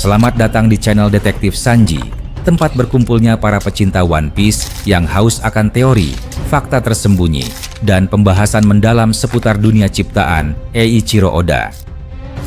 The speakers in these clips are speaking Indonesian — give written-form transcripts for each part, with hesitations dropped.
Selamat datang di channel Detektif Sanji, tempat berkumpulnya para pecinta One Piece yang haus akan teori, fakta tersembunyi, dan pembahasan mendalam seputar dunia ciptaan Eiichiro Oda.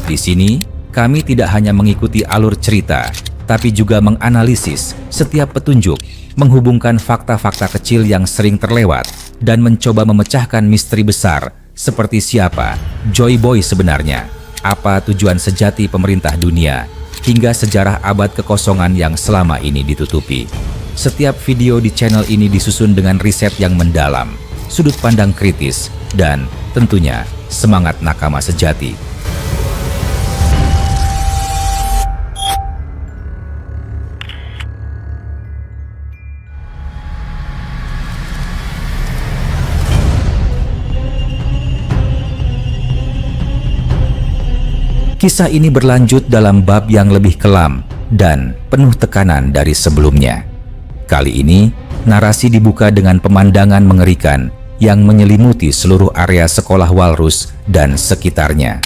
Di sini, kami tidak hanya mengikuti alur cerita, tapi juga menganalisis setiap petunjuk, menghubungkan fakta-fakta kecil yang sering terlewat, dan mencoba memecahkan misteri besar seperti siapa Joy Boy sebenarnya, apa tujuan sejati pemerintah dunia, hingga sejarah abad kekosongan yang selama ini ditutupi. Setiap video di channel ini disusun dengan riset yang mendalam, sudut pandang kritis, dan tentunya semangat nakama sejati. Kisah ini berlanjut dalam bab yang lebih kelam dan penuh tekanan dari sebelumnya. Kali ini, narasi dibuka dengan pemandangan mengerikan yang menyelimuti seluruh area sekolah Walrus dan sekitarnya.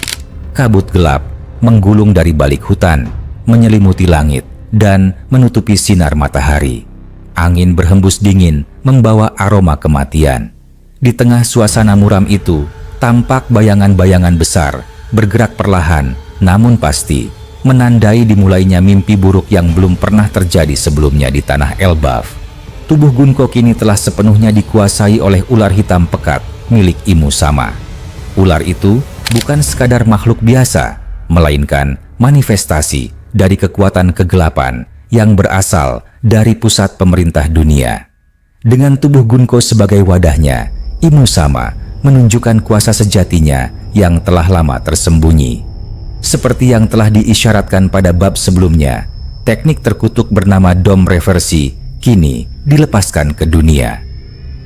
Kabut gelap menggulung dari balik hutan, menyelimuti langit, dan menutupi sinar matahari. Angin berhembus dingin membawa aroma kematian. Di tengah suasana muram itu, tampak bayangan-bayangan besar bergerak perlahan, namun pasti, menandai dimulainya mimpi buruk yang belum pernah terjadi sebelumnya di tanah Elbaf. Tubuh Gunko kini telah sepenuhnya dikuasai oleh ular hitam pekat milik Imu Sama. Ular itu bukan sekadar makhluk biasa, melainkan manifestasi dari kekuatan kegelapan yang berasal dari pusat pemerintah dunia. Dengan tubuh Gunko sebagai wadahnya, Imu Sama menunjukkan kuasa sejatinya yang telah lama tersembunyi. Seperti yang telah diisyaratkan pada bab sebelumnya, teknik terkutuk bernama Dom Reversi kini dilepaskan ke dunia.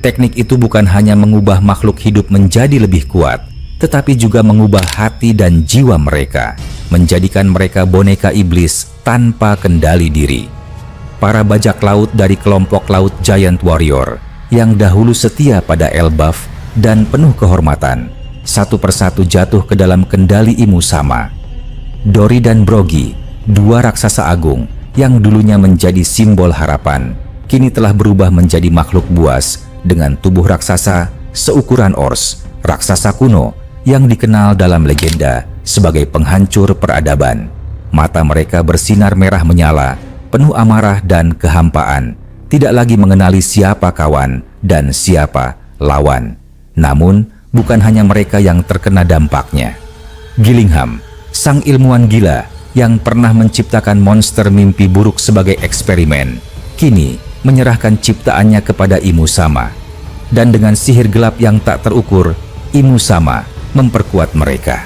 Teknik itu bukan hanya mengubah makhluk hidup menjadi lebih kuat, tetapi juga mengubah hati dan jiwa mereka, menjadikan mereka boneka iblis tanpa kendali diri. Para bajak laut dari kelompok laut Giant Warrior yang dahulu setia pada Elbaf dan penuh kehormatan, satu persatu jatuh ke dalam kendali Imu Sama. Dory dan Brogy, dua raksasa agung yang dulunya menjadi simbol harapan, kini telah berubah menjadi makhluk buas dengan tubuh raksasa seukuran Ors, raksasa kuno yang dikenal dalam legenda sebagai penghancur peradaban. Mata mereka bersinar merah menyala, penuh amarah dan kehampaan, tidak lagi mengenali siapa kawan dan siapa lawan. Namun, bukan hanya mereka yang terkena dampaknya. Gillingham, sang ilmuwan gila yang pernah menciptakan monster mimpi buruk sebagai eksperimen, kini menyerahkan ciptaannya kepada Imu Sama. Dan dengan sihir gelap yang tak terukur, Imu Sama memperkuat mereka.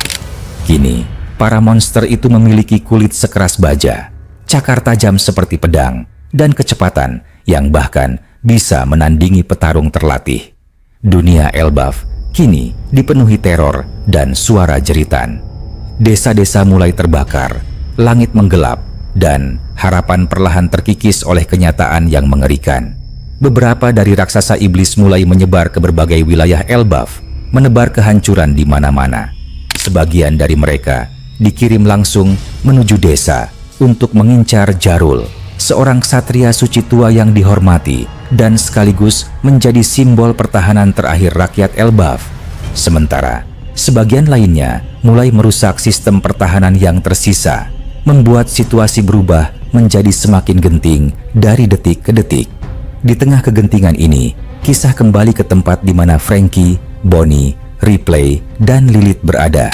Kini, para monster itu memiliki kulit sekeras baja, cakar tajam seperti pedang, dan kecepatan yang bahkan bisa menandingi petarung terlatih. Dunia Elbaf kini dipenuhi teror dan suara jeritan. Desa-desa mulai terbakar, langit menggelap, dan harapan perlahan terkikis oleh kenyataan yang mengerikan. Beberapa dari raksasa iblis mulai menyebar ke berbagai wilayah Elbaf, menebar kehancuran di mana-mana. Sebagian dari mereka dikirim langsung menuju desa untuk mengincar Jarul, seorang ksatria suci tua yang dihormati dan sekaligus menjadi simbol pertahanan terakhir rakyat Elbaf. Sementara sebagian lainnya mulai merusak sistem pertahanan yang tersisa, membuat situasi berubah menjadi semakin genting dari detik ke detik. Di tengah kegentingan ini, kisah kembali ke tempat di mana Franky, Bonnie, Ripley, dan Lilith berada.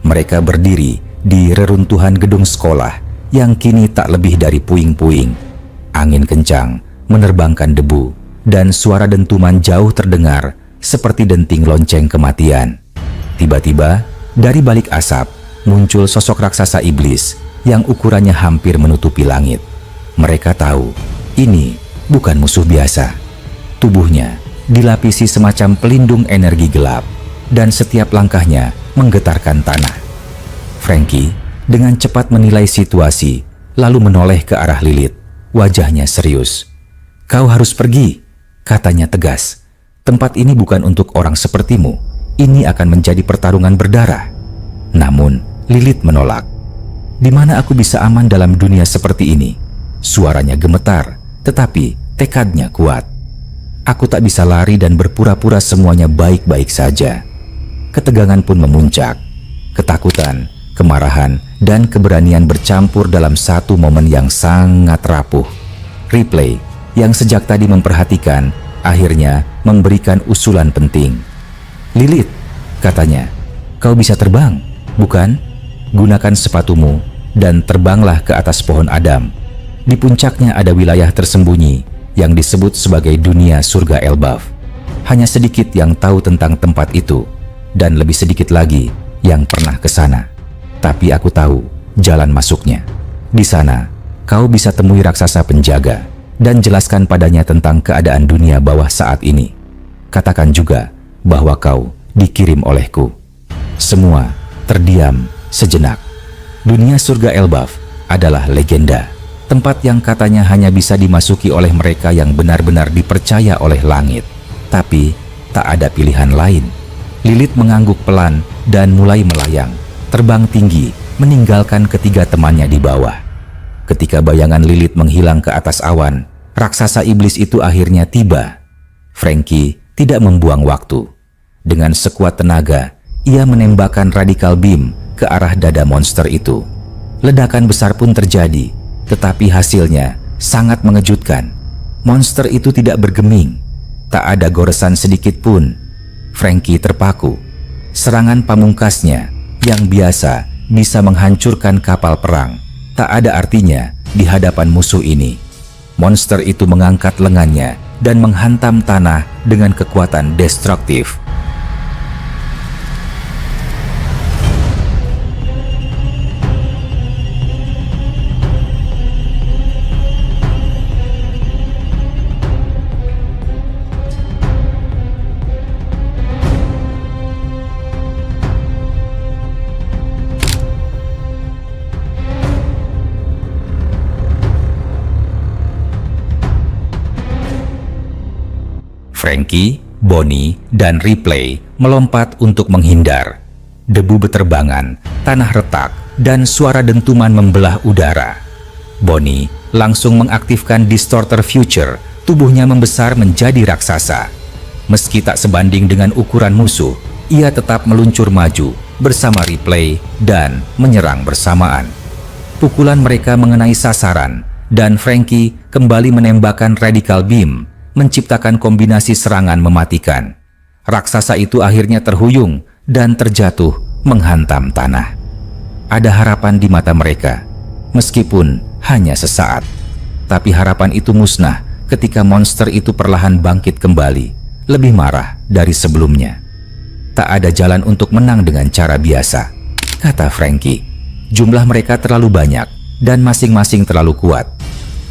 Mereka berdiri di reruntuhan gedung sekolah yang kini tak lebih dari puing-puing. Angin kencang menerbangkan debu, dan suara dentuman jauh terdengar seperti denting lonceng kematian. Tiba-tiba, dari balik asap, muncul sosok raksasa iblis yang ukurannya hampir menutupi langit. Mereka tahu, ini bukan musuh biasa. Tubuhnya dilapisi semacam pelindung energi gelap, dan setiap langkahnya menggetarkan tanah. Franky dengan cepat menilai situasi, lalu menoleh ke arah Lilith. Wajahnya serius. "Kau harus pergi," katanya tegas. "Tempat ini bukan untuk orang sepertimu. Ini akan menjadi pertarungan berdarah." Namun, Lilith menolak. Di mana aku bisa aman dalam dunia seperti ini? Suaranya gemetar, tetapi tekadnya kuat. Aku tak bisa lari dan berpura-pura semuanya baik-baik saja. Ketegangan pun memuncak. Ketakutan, kemarahan, dan keberanian bercampur dalam satu momen yang sangat rapuh. Ripley, yang sejak tadi memperhatikan, akhirnya memberikan usulan penting. "Lilith," katanya, "kau bisa terbang, bukan? Gunakan sepatumu dan terbanglah ke atas pohon Adam. Di puncaknya ada wilayah tersembunyi yang disebut sebagai dunia surga Elbaf. Hanya sedikit yang tahu tentang tempat itu, dan lebih sedikit lagi yang pernah ke sana. Tapi aku tahu jalan masuknya. Di sana, kau bisa temui raksasa penjaga dan jelaskan padanya tentang keadaan dunia bawah saat ini. Katakan juga bahwa kau dikirim olehku." Semua terdiam sejenak. Dunia surga Elbaf adalah legenda, tempat yang katanya hanya bisa dimasuki oleh mereka yang benar-benar dipercaya oleh langit. Tapi tak ada pilihan lain. Lilith mengangguk pelan dan mulai melayang, terbang tinggi, meninggalkan ketiga temannya di bawah. Ketika bayangan Lilith menghilang ke atas awan, raksasa iblis itu akhirnya tiba. Frankie tidak membuang waktu. Dengan sekuat tenaga, ia menembakkan radical beam ke arah dada monster itu. Ledakan besar pun terjadi, tetapi hasilnya sangat mengejutkan. Monster itu tidak bergeming, tak ada goresan sedikit pun. Frankie terpaku. Serangan pamungkasnya yang biasa bisa menghancurkan kapal perang tak ada artinya di hadapan musuh ini. Monster itu mengangkat lengannya dan menghantam tanah dengan kekuatan destruktif. Frankie, Bonnie, dan Ripley melompat untuk menghindar. Debu beterbangan, tanah retak, dan suara dentuman membelah udara. Bonnie langsung mengaktifkan Distorter Future, tubuhnya membesar menjadi raksasa. Meski tak sebanding dengan ukuran musuh, ia tetap meluncur maju bersama Ripley dan menyerang bersamaan. Pukulan mereka mengenai sasaran, dan Frankie kembali menembakkan radical beam, menciptakan kombinasi serangan mematikan. Raksasa itu akhirnya terhuyung dan terjatuh menghantam tanah. Ada harapan di mata mereka, meskipun hanya sesaat. Tapi harapan itu musnah ketika monster itu perlahan bangkit kembali, lebih marah dari sebelumnya. "Tak ada jalan untuk menang dengan cara biasa," kata Frankie. "Jumlah mereka terlalu banyak dan masing-masing terlalu kuat."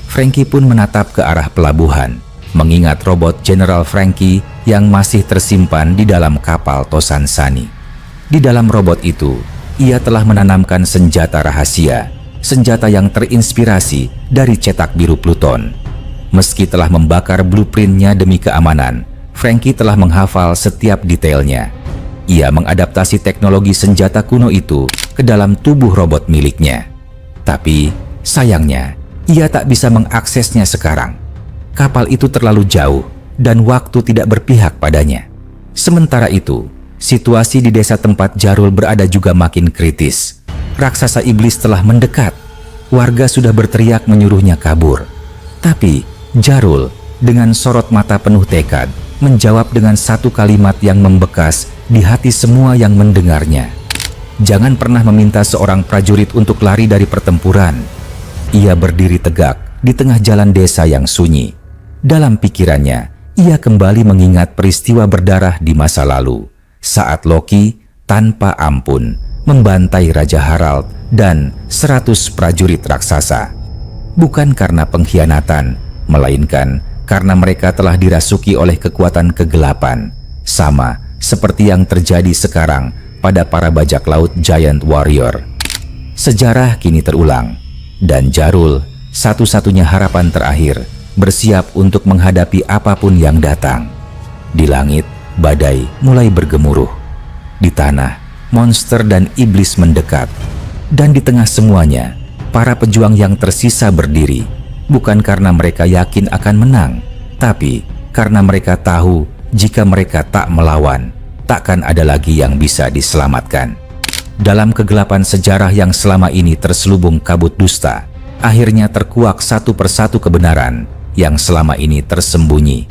Frankie pun menatap ke arah pelabuhan, mengingat robot General Frankie yang masih tersimpan di dalam kapal Tosan Sani. Di dalam robot itu, ia telah menanamkan senjata rahasia, senjata yang terinspirasi dari cetak biru Pluton. Meski telah membakar blueprintnya demi keamanan, Frankie telah menghafal setiap detailnya. Ia mengadaptasi teknologi senjata kuno itu ke dalam tubuh robot miliknya. Tapi, sayangnya, ia tak bisa mengaksesnya sekarang. Kapal itu terlalu jauh dan waktu tidak berpihak padanya. Sementara itu, situasi di desa tempat Jarul berada juga makin kritis. Raksasa iblis telah mendekat. Warga sudah berteriak menyuruhnya kabur. Tapi Jarul dengan sorot mata penuh tekad menjawab dengan satu kalimat yang membekas di hati semua yang mendengarnya. Jangan pernah meminta seorang prajurit untuk lari dari pertempuran. Ia berdiri tegak di tengah jalan desa yang sunyi. Dalam pikirannya, ia kembali mengingat peristiwa berdarah di masa lalu, saat Loki tanpa ampun membantai Raja Harald dan 100 prajurit raksasa. Bukan karena pengkhianatan, melainkan karena mereka telah dirasuki oleh kekuatan kegelapan, sama seperti yang terjadi sekarang pada para bajak laut Giant Warrior. Sejarah kini terulang, dan Jarul, satu-satunya harapan terakhir, bersiap untuk menghadapi apapun yang datang. Di langit, badai mulai bergemuruh. Di tanah, monster dan iblis mendekat. Dan di tengah semuanya, para pejuang yang tersisa berdiri, bukan karena mereka yakin akan menang, tapi karena mereka tahu jika mereka tak melawan, takkan ada lagi yang bisa diselamatkan. Dalam kegelapan sejarah yang selama ini terselubung kabut dusta, akhirnya terkuak satu persatu kebenaran yang selama ini tersembunyi.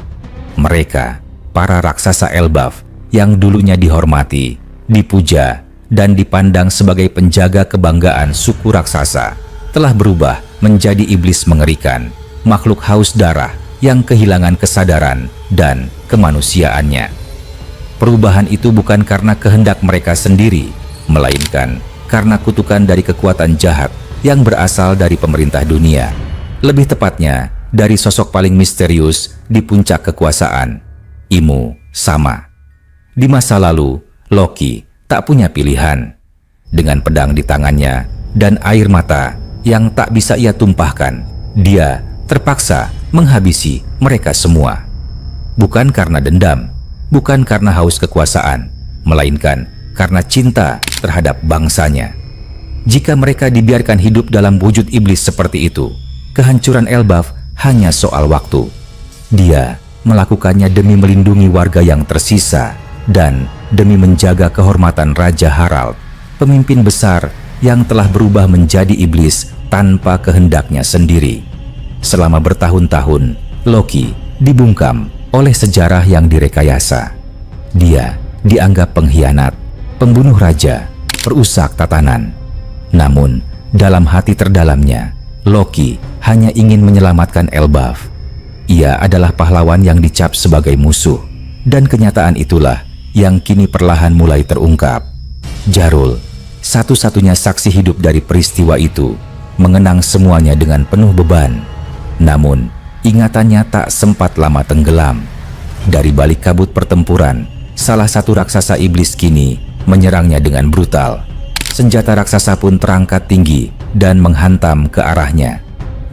Mereka, para raksasa Elbaf yang dulunya dihormati, dipuja, dan dipandang sebagai penjaga kebanggaan suku raksasa, telah berubah menjadi iblis mengerikan, makhluk haus darah yang kehilangan kesadaran dan kemanusiaannya. Perubahan itu bukan karena kehendak mereka sendiri, melainkan karena kutukan dari kekuatan jahat yang berasal dari pemerintah dunia. Lebih tepatnya, dari sosok paling misterius di puncak kekuasaan, Imu Sama. Di masa lalu, Loki tak punya pilihan. Dengan pedang di tangannya dan air mata yang tak bisa ia tumpahkan, dia terpaksa menghabisi mereka semua. Bukan karena dendam, bukan karena haus kekuasaan, melainkan karena cinta terhadap bangsanya. Jika mereka dibiarkan hidup dalam wujud iblis seperti itu, kehancuran Elbaf hanya soal waktu. Dia melakukannya demi melindungi warga yang tersisa dan demi menjaga kehormatan Raja Harald, pemimpin besar yang telah berubah menjadi iblis tanpa kehendaknya sendiri. Selama bertahun-tahun, Loki dibungkam oleh sejarah yang direkayasa. Dia dianggap pengkhianat, pembunuh raja, perusak tatanan. Namun, dalam hati terdalamnya, Loki hanya ingin menyelamatkan Elbaf. Ia adalah pahlawan yang dicap sebagai musuh, dan kenyataan itulah yang kini perlahan mulai terungkap. Jarul, satu-satunya saksi hidup dari peristiwa itu, mengenang semuanya dengan penuh beban. Namun, ingatannya tak sempat lama tenggelam. Dari balik kabut pertempuran, salah satu raksasa iblis kini menyerangnya dengan brutal. Senjata raksasa pun terangkat tinggi dan menghantam ke arahnya.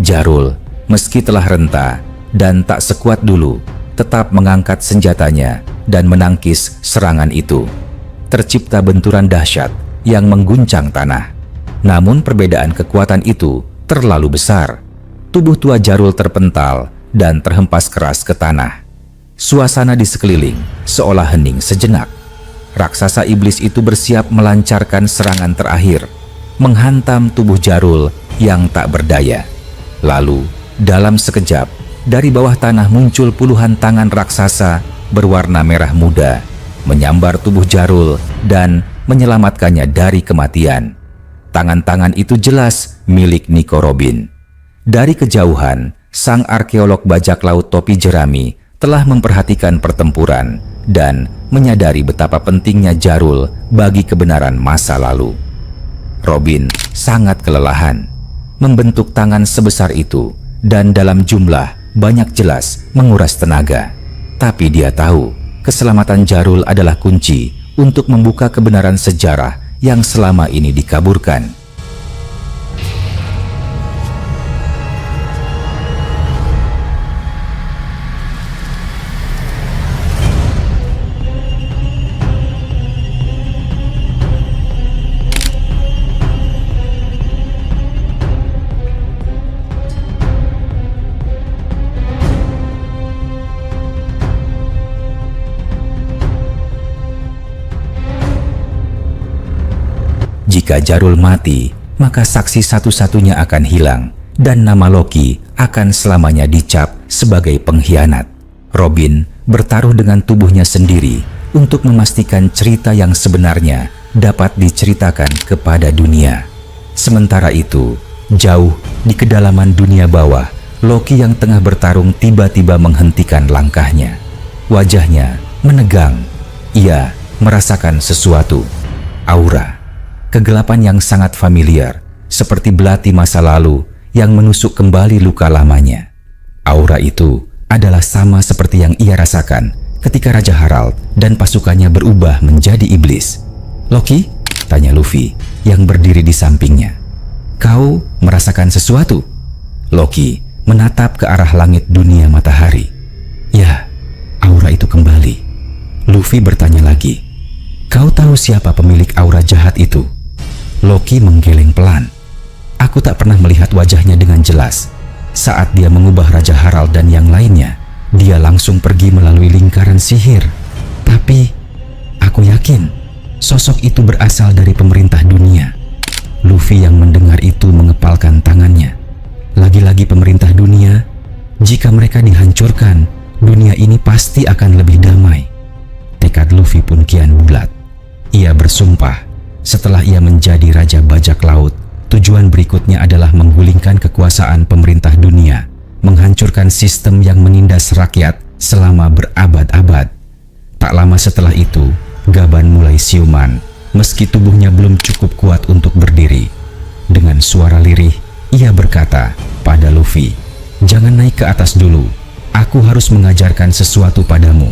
Jarul, meski telah renta dan tak sekuat dulu, tetap mengangkat senjatanya dan menangkis serangan itu. Tercipta benturan dahsyat yang mengguncang tanah. Namun perbedaan kekuatan itu terlalu besar. Tubuh tua Jarul terpental dan terhempas keras ke tanah. Suasana di sekeliling seolah hening sejenak. Raksasa iblis itu bersiap melancarkan serangan terakhir, menghantam tubuh Jarul yang tak berdaya. Lalu, dalam sekejap, dari bawah tanah muncul puluhan tangan raksasa berwarna merah muda, menyambar tubuh Jarul dan menyelamatkannya dari kematian. Tangan-tangan itu jelas milik Nico Robin. Dari kejauhan, sang arkeolog bajak laut topi jerami telah memperhatikan pertempuran dan menyadari betapa pentingnya Jarul bagi kebenaran masa lalu. Robin sangat kelelahan. Membentuk tangan sebesar itu dan dalam jumlah banyak jelas menguras tenaga. Tapi dia tahu keselamatan Jarul adalah kunci untuk membuka kebenaran sejarah yang selama ini dikaburkan. Jika Jarul mati, maka saksi satu-satunya akan hilang dan nama Loki akan selamanya dicap sebagai pengkhianat. Robin bertaruh dengan tubuhnya sendiri untuk memastikan cerita yang sebenarnya dapat diceritakan kepada dunia. Sementara itu, jauh di kedalaman dunia bawah, Loki yang tengah bertarung tiba-tiba menghentikan langkahnya. Wajahnya menegang. Ia merasakan sesuatu. Aura. Kegelapan yang sangat familiar, seperti belati masa lalu yang menusuk kembali luka lamanya. Aura itu adalah sama seperti yang ia rasakan ketika Raja Harald dan pasukannya berubah menjadi iblis. "Loki?" tanya Luffy yang berdiri di sampingnya. "Kau merasakan sesuatu?" Loki menatap ke arah langit dunia matahari. "Ya, aura itu kembali." Luffy bertanya lagi, "Kau tahu siapa pemilik aura jahat itu?" Loki menggeleng pelan. Aku tak pernah melihat wajahnya dengan jelas. Saat dia mengubah Raja Harald dan yang lainnya, dia langsung pergi melalui lingkaran sihir. Tapi, aku yakin sosok itu berasal dari pemerintah dunia. Luffy yang mendengar itu mengepalkan tangannya. Lagi-lagi pemerintah dunia, jika mereka dihancurkan, dunia ini pasti akan lebih damai. Tekad Luffy pun kian bulat. Ia bersumpah, setelah ia menjadi Raja Bajak Laut, tujuan berikutnya adalah menggulingkan kekuasaan pemerintah dunia, menghancurkan sistem yang menindas rakyat selama berabad-abad. Tak lama setelah itu, Gaban mulai siuman, meski tubuhnya belum cukup kuat untuk berdiri. Dengan suara lirih, ia berkata pada Luffy, "Jangan naik ke atas dulu, aku harus mengajarkan sesuatu padamu."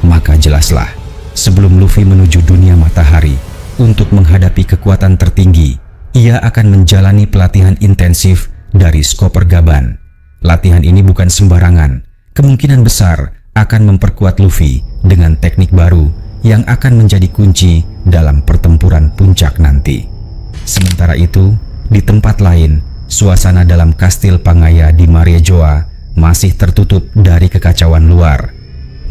Maka jelaslah, sebelum Luffy menuju dunia matahari untuk menghadapi kekuatan tertinggi, ia akan menjalani pelatihan intensif dari Skopper Gaban. Latihan ini bukan sembarangan, kemungkinan besar akan memperkuat Luffy dengan teknik baru yang akan menjadi kunci dalam pertempuran puncak nanti. Sementara itu, di tempat lain, suasana dalam kastil Pangaya di Mariejoa masih tertutup dari kekacauan luar.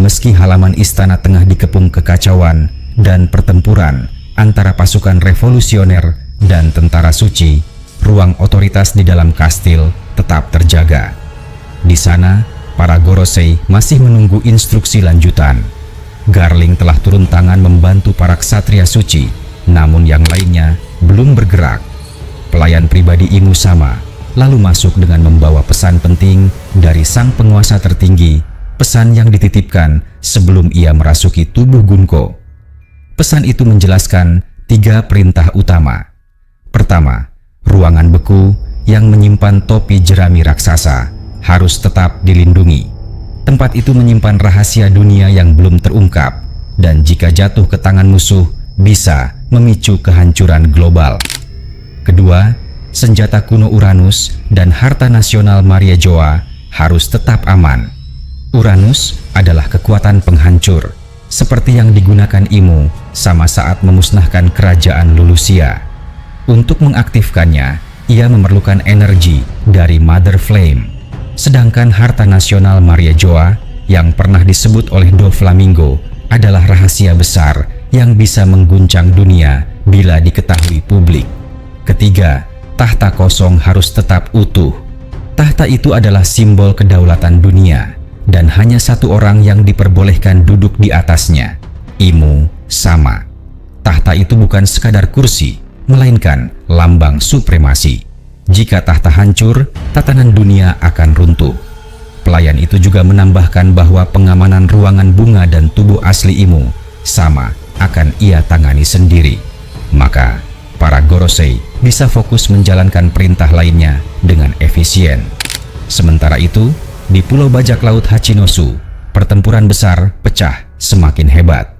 Meski halaman istana tengah dikepung kekacauan dan pertempuran antara pasukan revolusioner dan tentara suci, ruang otoritas di dalam kastil tetap terjaga. Di sana, para Gorosei masih menunggu instruksi lanjutan. Garling telah turun tangan membantu para ksatria suci, namun yang lainnya belum bergerak. Pelayan pribadi Imu Sama lalu masuk dengan membawa pesan penting dari sang penguasa tertinggi, pesan yang dititipkan sebelum ia merasuki tubuh Gunko. Pesan itu menjelaskan 3 perintah utama. Pertama, ruangan beku yang menyimpan topi jerami raksasa harus tetap dilindungi. Tempat itu menyimpan rahasia dunia yang belum terungkap, dan jika jatuh ke tangan musuh bisa memicu kehancuran global. Kedua, senjata kuno Uranus dan harta nasional Mariejoa harus tetap aman. Uranus adalah kekuatan penghancur, seperti yang digunakan Imu Sama saat memusnahkan kerajaan Lulusia. Untuk mengaktifkannya, ia memerlukan energi dari Mother Flame. Sedangkan harta nasional Mariejoa yang pernah disebut oleh Doflamingo adalah rahasia besar yang bisa mengguncang dunia bila diketahui publik. Ketiga, tahta kosong harus tetap utuh. Tahta itu adalah simbol kedaulatan dunia, dan hanya satu orang yang diperbolehkan duduk di atasnya, Imu Sama. Tahta itu bukan sekadar kursi, melainkan lambang supremasi. Jika tahta hancur, tatanan dunia akan runtuh. Pelayan itu juga menambahkan bahwa pengamanan ruangan bunga dan tubuh asli Imu Sama akan ia tangani sendiri. Maka, para Gorosei bisa fokus menjalankan perintah lainnya dengan efisien. Sementara itu, di Pulau Bajak Laut Hachinosu, pertempuran besar pecah semakin hebat.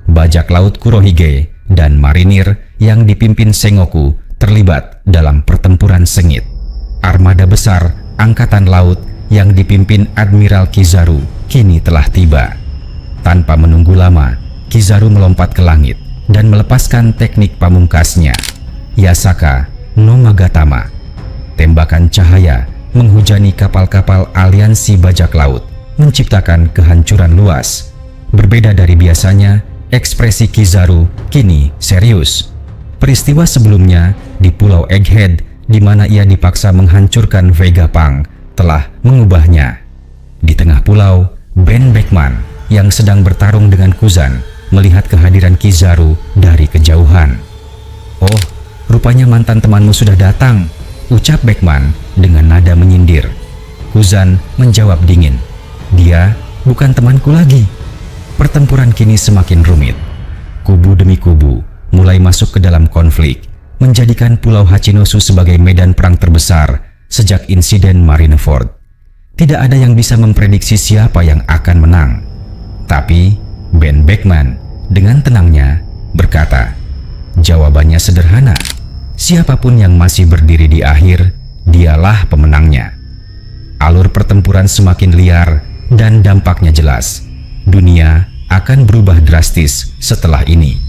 Bajak Laut Kurohige dan marinir yang dipimpin Sengoku terlibat dalam pertempuran sengit. Armada besar Angkatan Laut yang dipimpin Admiral Kizaru kini telah tiba. Tanpa menunggu lama, Kizaru melompat ke langit dan melepaskan teknik pamungkasnya, Yasaka no Magatama. Tembakan cahaya menghujani kapal-kapal aliansi bajak laut, menciptakan kehancuran luas. Berbeda dari biasanya, ekspresi Kizaru kini serius. Peristiwa sebelumnya di Pulau Egghead, di mana ia dipaksa menghancurkan Vegapunk, telah mengubahnya. Di tengah pulau, Ben Beckman yang sedang bertarung dengan Kuzan melihat kehadiran Kizaru dari kejauhan. "Oh, rupanya mantan temanmu sudah datang," ucap Beckman dengan nada menyindir. Kuzan menjawab dingin, "Dia bukan temanku lagi." Pertempuran kini semakin rumit. Kubu demi kubu mulai masuk ke dalam konflik, menjadikan Pulau Hachinosu sebagai medan perang terbesar sejak insiden Marineford. Tidak ada yang bisa memprediksi siapa yang akan menang. Tapi Ben Beckman dengan tenangnya berkata, "Jawabannya sederhana. Siapapun yang masih berdiri di akhir, dialah pemenangnya." Alur pertempuran semakin liar dan dampaknya jelas. Dunia akan berubah drastis setelah ini.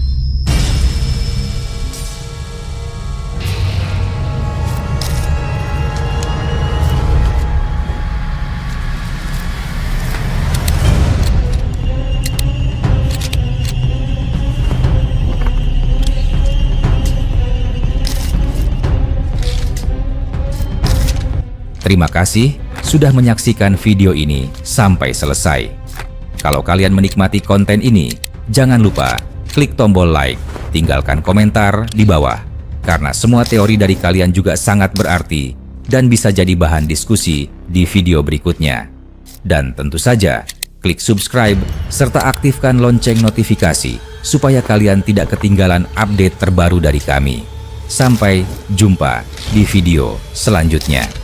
Terima kasih sudah menyaksikan video ini sampai selesai. Kalau kalian menikmati konten ini, jangan lupa klik tombol like, tinggalkan komentar di bawah, karena semua teori dari kalian juga sangat berarti dan bisa jadi bahan diskusi di video berikutnya. Dan tentu saja, klik subscribe serta aktifkan lonceng notifikasi supaya kalian tidak ketinggalan update terbaru dari kami. Sampai jumpa di video selanjutnya.